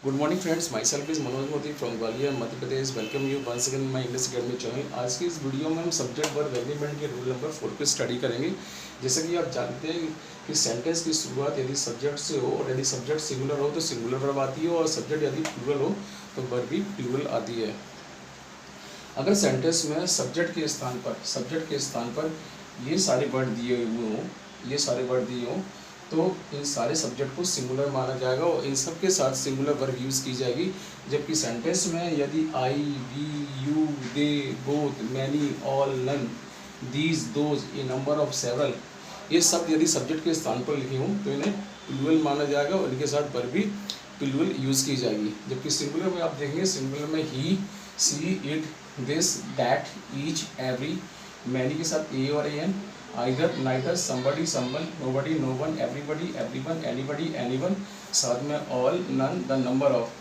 Good morning friends, myself is Manoj Modi from Gwalior Madhya Pradesh. Welcome you once again my English academy channel. आज की इस video में हम subject verb agreement के rule number 4 पे स्टडी करेंगे। जैसे कि आप जानते हैं कि सेंटेंस की शुरुआत यदि सब्जेक्ट से हो और यदि सब्जेक्ट सिंगुलर हो तो सिंगुलर वर्ब आती है और सब्जेक्ट यदि प्लूरल हो तो वर्ब भी प्लूरल आती है। अगर सेंटेंस में सब्जेक्ट के स्थान पर ये सारे वर्ड दिए हों तो इन सारे सब्जेक्ट को सिंगुलर माना जाएगा और इन सब के साथ सिंगुलर वर्ब यूज़ की जाएगी। जबकि सेंटेंस में यदि I, we, you, they, both, many, all, none, these, those, a number of several, ये सब यदि सब्जेक्ट के स्थान पर लिखे हों तो इन्हें प्लूरल माना जाएगा और इनके साथ वर्ब भी प्लूरल यूज़ की जाएगी। जबकि सिंगुलर में आप देखेंगे, सिंगुलर में he, she, it, this, that, each, every, many के साथ ए और an, either, neither, somebody, someone, nobody, no one, everybody, everyone, anybody, anyone, साथ में all, none, the number of,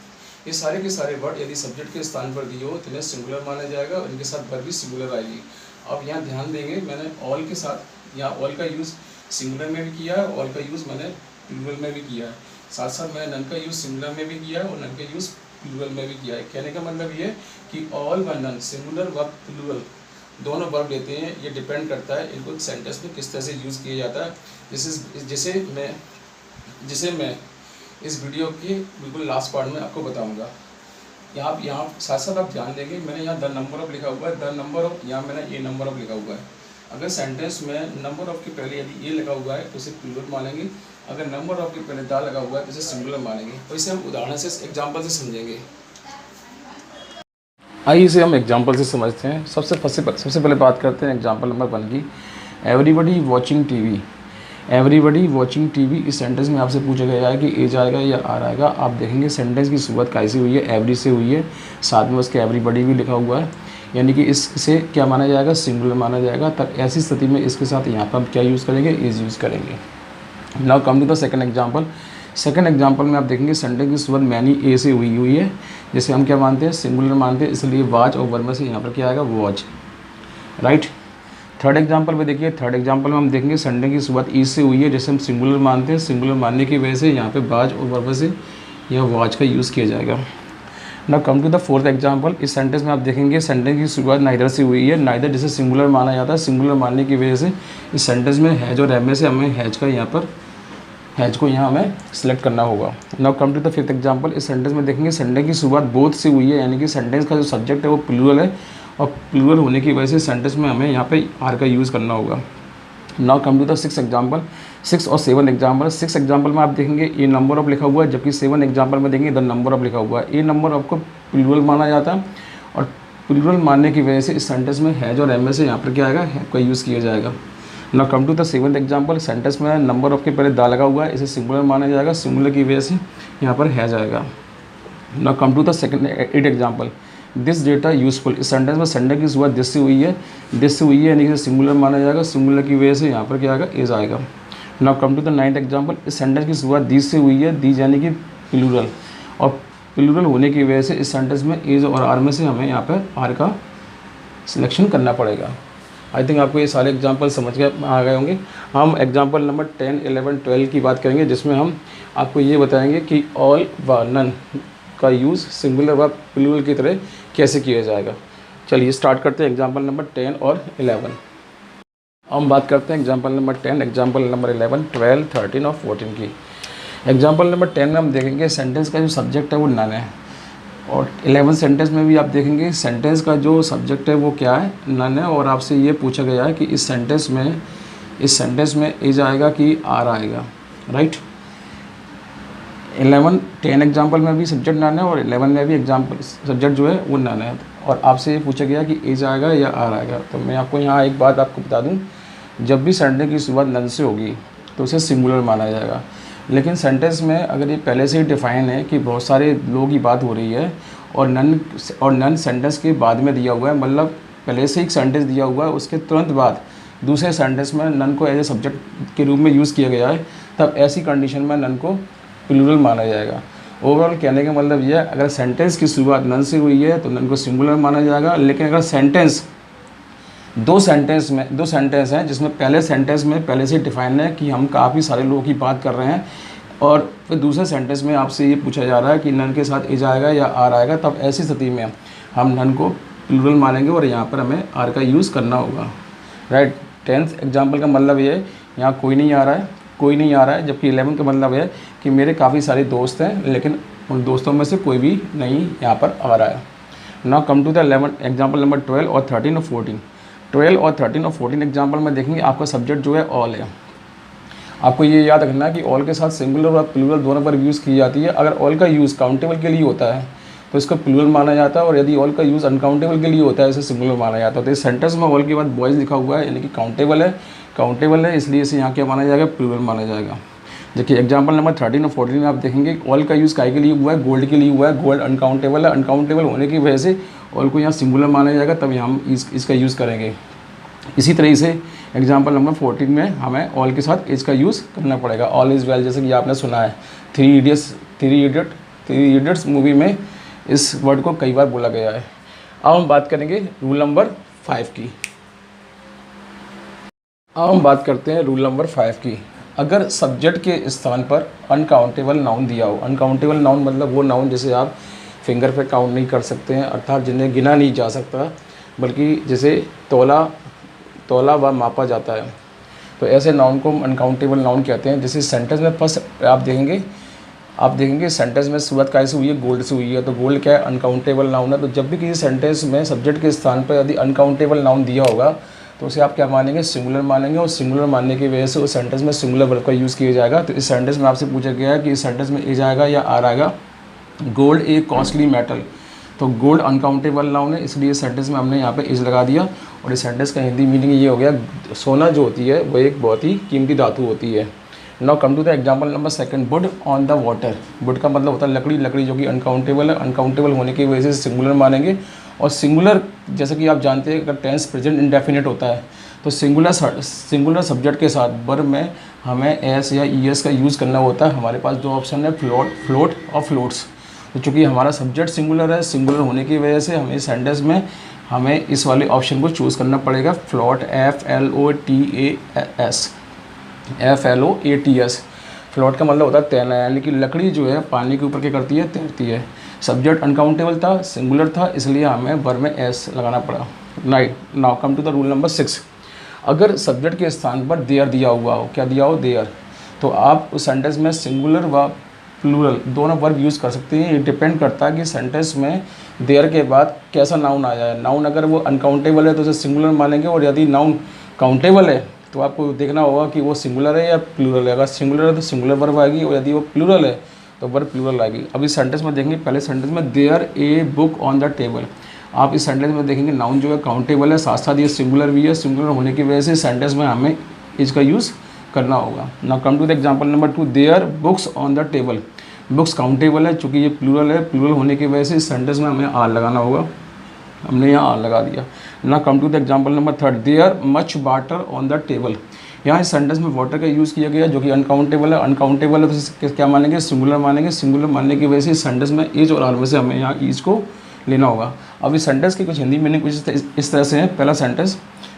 ये सारे के सारे वर्ड यदि सब्जेक्ट के स्थान पर दिए हो तो इन्हें सिंगुलर माना जाएगा और इनके साथ वर्ब भी सिंगुलर आएगी। अब यहाँ ध्यान देंगे, मैंने ऑल के साथ यहाँ ऑल का यूज़ सिंगुलर में भी किया है, ऑल का यूज़ मैंने प्लूरल में भी किया है। साथ साथ मैंने नन का यूज़ सिंगुलर में भी किया है और नन का यूज़ प्लूरल में भी किया है। कहने का मतलब ये कि ऑल व नन, सिंगुलर व प्लूरल दोनों वर्ब लेते हैं। ये डिपेंड करता है इनको सेंटेंस में किस तरह से यूज़ किया जाता है। जिसे मैं इस वीडियो के बिल्कुल लास्ट पार्ट में आपको बताऊंगा। यहाँ साथ साथ आप ध्यान देंगे, मैंने यहाँ द नंबर ऑफ लिखा हुआ है, द नंबर ऑफ, यहाँ मैंने ए नंबर ऑफ लिखा हुआ है। अगर सेंटेंस में नंबर ऑफ के पहले यदि ए लगा हुआ है तो इसे प्लूरल मानेंगे। अगर नंबर ऑफ के पहले द लगा हुआ है तो इसे सिंगुलर मानेंगे। और इसे हम उदाहरण से, एग्जाम्पल से समझेंगे। आइए इसे हम एग्जाम्पल से समझते हैं। सबसे पहले बात करते हैं एग्जाम्पल नंबर 1 की। Everybody watching TV. Everybody watching TV, इस सेंटेंस में आपसे पूछा गया है कि एज आएगा या आर आएगा। आप देखेंगे सेंटेंस की शुरुआत कैसी हुई है, एवरी से हुई है, साथ में उसके एवरीबडी भी लिखा हुआ है, यानी कि इससे क्या माना जाएगा, सिंगुलर माना जाएगा। तब ऐसी स्थिति में इसके साथ यहाँ पर हम क्या यूज़ करेंगे, एज यूज़ करेंगे। Now come to the second example. Second example में आप देखेंगे सेंटेंस की शुरुआत मैनी ए से हुई है, जैसे हम क्या मानते हैं, सिंगुलर मानते हैं, इसलिए वॉच और वर्ब से यहाँ पर क्या आएगा, वॉच, राइट। थर्ड एग्जाम्पल में देखिए, थर्ड एग्जाम्पल में हम देखेंगे सेंटेंस की शुरुआत ई से हुई है, जैसे हम सिंगुलर मानते हैं, सिंगुलर मानने की वजह से यहाँ पे वॉच और वर्ब से यह वॉच का यूज़ किया जाएगा। Now come to the fourth example. इस सेंटेंस में आप देखेंगे सेंटेंस की शुरुआत नाइदर से हुई है। नाइदर जिसे सिंगुलर माना जाता है, सिंगुलर मानने की वजह से इस सेंटेंस में हैज और एम से हमें हैज को यहाँ हमें सिलेक्ट करना होगा। Now come to the fifth example. इस सेंटेंस में देखेंगे सेंटेंस की शुरुआत बोथ से हुई है, यानी कि सेंटेंस का जो सब्जेक्ट है वो प्लूरल है और प्लूरल होने की वजह से सेंटेंस में हमें यहाँ पे आर का यूज़ करना होगा। Now come to the six example. 6 और 7 एग्जाम्पल। 6 एग्जाम्पल में आप देखेंगे ए नंबर ऑफ लिखा हुआ है, जबकि 7 एग्जाम्पल में देखेंगे द नंबर ऑफ लिखा हुआ है। ए नंबर ऑफ को प्लूरल माना जाता है और प्लूरल मानने की वजह से इस सेंटेंस में हैज और एम से यहाँ पर क्या आएगा, हैव का यूज़ किया जाएगा। Now come to the seventh example. Sentence में नंबर ऑफ के पहले दा लगा हुआ है, इसे सिंगुलर माना जाएगा, सिंगुलर की वजह से यहाँ पर है जाएगा। Now come to the second 8 example. This data useful. इस सेंटेंस में सेंटेंस की शुरुआत दिस से हुई है, यानी कि सिंगुलर माना जाएगा, सिंगुलर की वजह से यहाँ पर क्या आएगा, इज आएगा। Now come to the 9th example. इस सेंटेंस की शुरुआत दीज से हुई है, दीज यानी कि प्लूरल, और प्लूरल होने की वजह से इस सेंटेंस में इज और आर में से हमें यहाँ पर आर का सिलेक्शन करना पड़ेगा। आई थिंक आपको ये सारे एग्जाम्पल समझ के आ गए होंगे। हम एग्जाम्पल नंबर 10, 11, 12 की बात करेंगे, जिसमें हम आपको ये बताएंगे कि ऑल व नन का यूज़ सिंगुलर व प्लूरल की तरह कैसे किया जाएगा। चलिए स्टार्ट करते हैं एग्जाम्पल नंबर 10 और 11। हम बात करते हैं एग्जाम्पल नंबर 10, एग्जाम्पल नंबर 11, 12, 13 और 14 की। एग्जाम्पल नंबर 10 में हम देखेंगे सेंटेंस का जो सब्जेक्ट है वो नन है, और 11 सेंटेंस में भी आप देखेंगे सेंटेंस का जो सब्जेक्ट है वो क्या है, नन है। और आपसे ये पूछा गया है कि इस सेंटेंस में इज आएगा कि आर आएगा, राइट। 11, 10 एग्जाम्पल में भी सब्जेक्ट नन है और 11 में भी एग्जाम्पल सब्जेक्ट जो है वो नन है, और आपसे ये पूछा गया कि इज आएगा या आर आएगा। तो मैं आपको यहाँ एक बात आपको बता दूँ, जब भी सेंटेंस की शुरुआत नन से होगी तो उसे सिंगुलर माना जाएगा। लेकिन सेंटेंस में अगर ये पहले से ही डिफाइन है कि बहुत सारे लोगों की बात हो रही है और नन सेंटेंस के बाद में दिया हुआ है, मतलब पहले से एक सेंटेंस दिया हुआ है, उसके तुरंत बाद दूसरे सेंटेंस में नन को एज ए सब्जेक्ट के रूप में यूज़ किया गया है, तब ऐसी कंडीशन में नन को प्लूरल माना जाएगा। ओवरऑल कहने का मतलब यह है, अगर सेंटेंस की शुरुआत नन से हुई है तो नन को सिंगुलर माना जाएगा। लेकिन अगर दो सेंटेंस हैं जिसमें पहले सेंटेंस में पहले से डिफाइन है कि हम काफ़ी सारे लोगों की बात कर रहे हैं, और फिर दूसरे सेंटेंस में आपसे ये पूछा जा रहा है कि नन के साथ इज आएगा या आर आएगा, तब ऐसी स्थिति में हम नन को प्लूरल मानेंगे और यहाँ पर हमें आर का यूज़ करना होगा, राइट। 10th एग्जाम्पल का मतलब ये है यहाँ कोई नहीं आ रहा है, कोई नहीं आ रहा है, जबकि 11 का मतलब है कि मेरे काफ़ी सारे दोस्त हैं लेकिन उन दोस्तों में से कोई भी नहीं यहाँ पर आ रहा है। Now come to the 11 example number 12 और 13 और 14। 12 और 13 और 14 एग्जाम्पल में देखेंगे आपका सब्जेक्ट जो है ऑल है। आपको ये याद रखना है कि ऑल के साथ सिंगुलर और प्लूरल दोनों पर यूज़ की जाती है। अगर ऑल का यूज़ काउंटेबल के लिए होता है तो इसको प्लूरल माना जाता है, और यदि ऑल का यूज़ अनकाउंटेबल के लिए होता है इसे सिंगुलर माना जाता है। तो इस सेंटेंस में ऑल के बाद बॉयज़ लिखा हुआ है, यानी कि काउंटेबल है, इसलिए इसे यहाँ क्या माना जाएगा, प्लूरल माना जाएगा। देखिए एग्जाम्पल नंबर 13 और 14 में आप देखेंगे ऑल का यूज़ काय के लिए हुआ है, गोल्ड के लिए हुआ है। गोल्ड अनकाउंटेबल है, अनकाउंटेबल होने की वजह से ऑल को यहाँ सिंगुलर माना जाएगा, तब यहाँ हम इसका यूज़ करेंगे। इसी तरह से एग्जाम्पल नंबर 14 में हमें ऑल के साथ इज का यूज़ करना पड़ेगा। ऑल इज़ वेल, जैसे कि आपने सुना है थ्री इडियट्स मूवी में इस वर्ड को कई बार बोला गया है। अब हम बात करेंगे रूल नंबर 5 की। अब हम बात करते हैं रूल नंबर 5 की। अगर सब्जेक्ट के स्थान पर अनकाउंटेबल नाउन दिया हो, अनकाउंटेबल नाउन मतलब वो नाउन जैसे आप फिंगर पे काउंट नहीं कर सकते हैं, अर्थात जिन्हें गिना नहीं जा सकता, बल्कि जैसे तोला व मापा जाता है, तो ऐसे नाउन को अनकाउंटेबल नाउन कहते हैं। जैसे सेंटेंस में फर्स्ट आप देखेंगे सेंटेंस में शुरुआत कैसे हुई है, गोल्ड से हुई है, तो गोल्ड क्या है, अनकाउंटेबल नाउन है। तो जब भी किसी सेंटेंस में सब्जेक्ट के स्थान पर यदि अनकाउंटेबल नाउन दिया होगा तो उसे आप क्या मानेंगे, सिंगुलर मानेंगे, और सिंगुलर मानने की वजह से उस सेंटेंस में सिंगुलर वर्ब का यूज़ किया जाएगा। तो इस सेंटेंस में आपसे पूछा गया है कि इस सेंटेंस में इज आएगा या आर आएगा। गोल्ड ए कॉस्टली मेटल, तो गोल्ड अनकाउंटेबल नाउन है, इसलिए इस सेंटेंस में हमने यहाँ पे इज लगा दिया, और इस सेंटेंस का हिंदी मीनिंग ये हो गया, सोना जो होती है वो एक बहुत ही कीमती धातु होती है। Now come to the example number 2, wood on the water. Wood का मतलब होता है लकड़ी जो कि अनकाउंटेबल है, अनकाउंटेबल होने की वजह से सिंगुलर मानेंगे। और सिंगुलर जैसे कि आप जानते हैं अगर टेंस प्रेजेंट इंडेफिनिट होता है तो सिंगुलर सब्जेक्ट के साथ वर्ब में हमें एस या ई एस का यूज़ करना होता है। हमारे पास दो ऑप्शन है, फ्लोट और फ्लोट्स। तो चूँकि हमारा सब्जेक्ट सिंगुलर है, सिंगुलर होने की वजह से हमें सेंटेंस में हमें इस वाले ऑप्शन को चूज़ करना पड़ेगा, फ्लोट, FLOATS। फ्लोट का मतलब होता है तैरना, यानी कि लकड़ी जो है पानी के ऊपर क्या करती है, तैरती है। सब्जेक्ट अनकाउंटेबल था, सिंगुलर था, इसलिए हमें वर्ब में एस लगाना पड़ा। Now come to the rule number 6। अगर सब्जेक्ट के स्थान पर देयर दिया हुआ हो, क्या दिया हो, देयर, तो आप उस सेंटेंस में सिंगुलर व प्लूरल दोनों वर्ब यूज़ कर सकते हैं। ये डिपेंड करता है कि सेंटेंस में देयर के बाद कैसा नाउन आया है। नाउन अगर वो अनकाउंटेबल है तो उसे सिंगुलर मानेंगे, और यदि नाउन काउंटेबल है तो आपको देखना होगा कि वो सिंगुलर है या प्लूरल है। अगर सिंगुलर है तो सिंगुलर वर्ब आएगी, और यदि वो प्लूरल है तो वर्ब प्लूरल आएगी। अब इस सेंटेंस में देखेंगे, पहले सेंटेंस में there a book on the table. आप इस सेंटेंस में देखेंगे नाउन जो है काउंटेबल है, साथ साथ ये सिंगुलर भी है। सिंगुलर होने की वजह से सेंटेंस में हमें इसका यूज़ करना होगा। Now come to the example number 2, there books on the table. Books countable है, चूँकि ये प्लूरल है, प्लूरल होने की वजह से इस सेंटेंस में हमें आर लगाना होगा, हमने यहाँ आर लगा दिया। Now come to the example number 3, there much water on the table. यहाँ इस सेंटेंस में वाटर का यूज़ किया गया जो कि अनकाउंटेबल है। अनकाउंटेबल है तो क्या मानेंगे, सिंगुलर मानेंगे। सिंगुलर मानने की वजह से इस सेंटेंस में ईच और आर में से हमें यहाँ ईच को लेना होगा। अब इस सेंटेंस की कुछ हिंदी मीनिंग कुछ इस तरह से है। पहला sentence,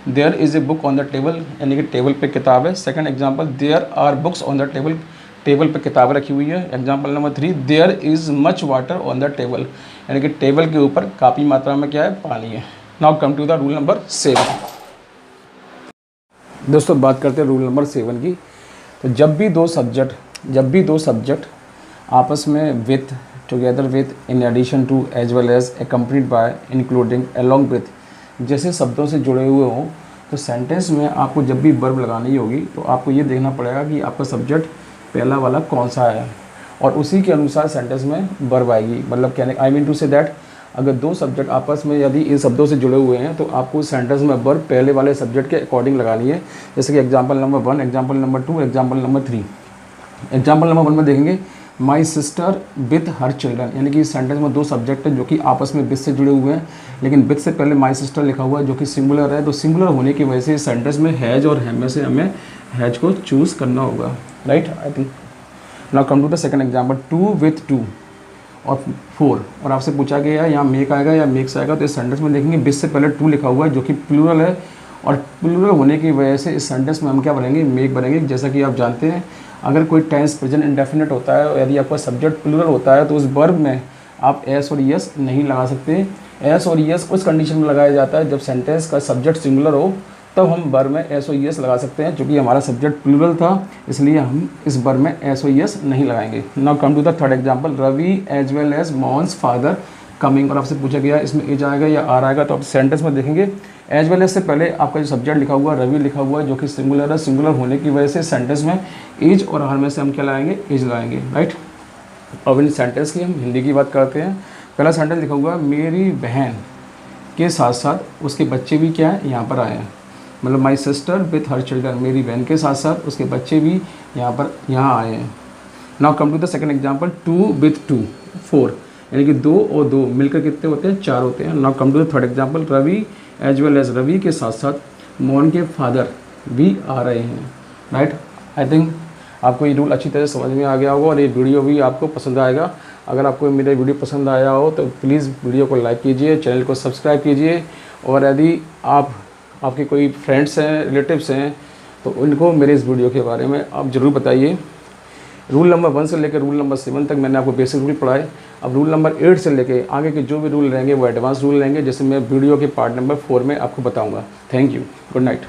there is a book on the table, यानी कि टेबल पे किताब है। Second example, there are books on the table, table पे किताब रखी हुई है। Example number 3, there is much water on the table, यानी कि टेबल के ऊपर काफ़ी मात्रा में क्या है, पानी है। Now come to the rule number 7। दोस्तों बात करते हैं रूल नंबर 7 की। तो जब भी दो सब्जेक्ट आपस में with, together with, in addition to, as well as, accompanied by, including, along with जैसे शब्दों से जुड़े हुए हों, तो सेंटेंस में आपको जब भी वर्ब लगानी होगी तो आपको ये देखना पड़ेगा कि आपका सब्जेक्ट पहला वाला कौन सा है, और उसी के अनुसार सेंटेंस में वर्ब आएगी। मतलब कहने I mean to say that अगर दो सब्जेक्ट आपस में यदि इन शब्दों से जुड़े हुए हैं तो आपको सेंटेंस में वर्ब पहले वाले सब्जेक्ट के अकॉर्डिंग लगानी है। जैसे कि example number 1, example number 2, example number 3। Example number 1 में देखेंगे, my sister with her children, यानी कि इस सेंटेंस में दो सब्जेक्ट हैं जो कि आपस में विथ से जुड़े हुए हैं, लेकिन विथ से पहले माई सिस्टर लिखा हुआ है जो कि सिंगुलर है। तो सिंगुलर होने की वजह से इस सेंटेंस में हैज और हैम में से हमें हैज को चूज़ करना होगा, right. I think now come to the second example, 2 with 2 और 4, और आपसे पूछा गया है यहाँ मेक आएगा या मेक्स आएगा। तो इस सेंटेंस में देखेंगे विथ से पहले 2 लिखा हुआ है जो कि प्लूरल है, और प्लूरल होने की वजह से इस सेंटेंस में हम क्या बनेंगे, मेक बनेंगे। जैसा कि आप जानते हैं अगर कोई टेंस प्रेजेंट इंडेफिनिट होता है और यदि आपका सब्जेक्ट प्लूरल होता है तो उस वर्ब में आप एस और यस नहीं लगा सकते। एस और यस उस कंडीशन में लगाया जाता है जब सेंटेंस का सब्जेक्ट सिंगुलर हो, तब हम वर्ब में एस और यस लगा सकते हैं। चूँकि हमारा सब्जेक्ट प्लूरल था इसलिए हम इस वर्ब में एस और यस नहीं लगाएंगे। Now come to the third example, Ravi as well as Mohan's father coming. और आपसे पूछा गया इसमें एज आएगा या आर आएगा, तो आप सेंटेंस में देखेंगे एज वेल एज से पहले आपका जो सब्जेक्ट लिखा हुआ रवि लिखा हुआ है जो कि सिंगुलर है। सिंगुलर होने की वजह से सेंटेंस में एज और आर में से हम क्या लाएंगे, एज लाएंगे, राइट। अब इन सेंटेंस की हम हिंदी की बात करते हैं। पहला सेंटेंस लिखा हुआ है मेरी बहन के साथ साथ उसके बच्चे भी क्या है यहाँ पर आए हैं, मतलब my sister with her children, मेरी बहन के साथ साथ उसके बच्चे भी यहाँ आए हैं। Now come to the second example, 2 with 2 4, यानी कि 2 और 2 मिलकर कितने होते हैं, 4 होते हैं। Now come to the third example, Ravi as well as, Ravi के साथ साथ मोहन के फादर भी आ रहे हैं, राइट। आई थिंक आपको ये रूल अच्छी तरह से समझ में आ गया होगा और ये वीडियो भी आपको पसंद आएगा। अगर आपको मेरा वीडियो पसंद आया हो तो प्लीज़ वीडियो को लाइक कीजिए, चैनल को सब्सक्राइब कीजिए, और यदि आपके कोई फ्रेंड्स हैं, रिलेटिव्स हैं, तो उनको मेरे इस वीडियो के बारे में आप ज़रूर बताइए। रूल नंबर 1 से लेकर रूल नंबर 7 तक मैंने आपको बेसिक रूल पढ़ाए। अब रूल नंबर 8 से लेकर आगे के जो भी रूल रहेंगे वो एडवांस रूल रहेंगे, जैसे मैं वीडियो के पार्ट नंबर 4 में आपको बताऊँगा। Thank you, good night.